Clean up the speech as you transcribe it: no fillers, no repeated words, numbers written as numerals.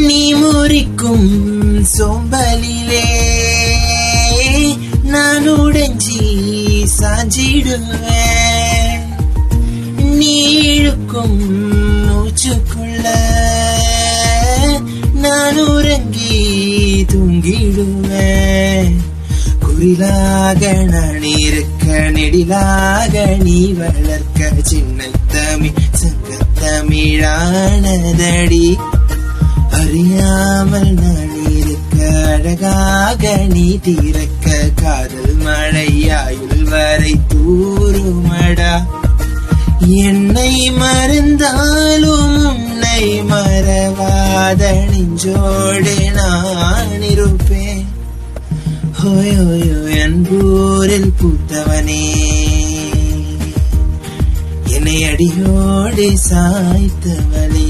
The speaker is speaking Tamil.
நீ முறிக்கும் சோம்பலிலே நான் உடைஞ்சி சாஞ்சிடுவேன். நீ இழுக்கும் மூச்சுக்குள்ள நான் உறங்கி தூங்கிடுவேன். குறிலாக நான் இருக்க நெடிலாக நீ வளர்க்க சின்ன தமிழ் சங்க தமிழானதடி. அறியாமல் நான் இருக்க அழகாக நீ தீரக்க காதல் மழையாயுள் வரை தூருமடா. என்னை மறந்தாலும் உன்னை மறவாத நெஞ்சோடு நான் இருப்பேன். ஹோயோயோ அன்பூரில் பூத்தவனே, என்னை அடியோடு சாய்த்தவளே.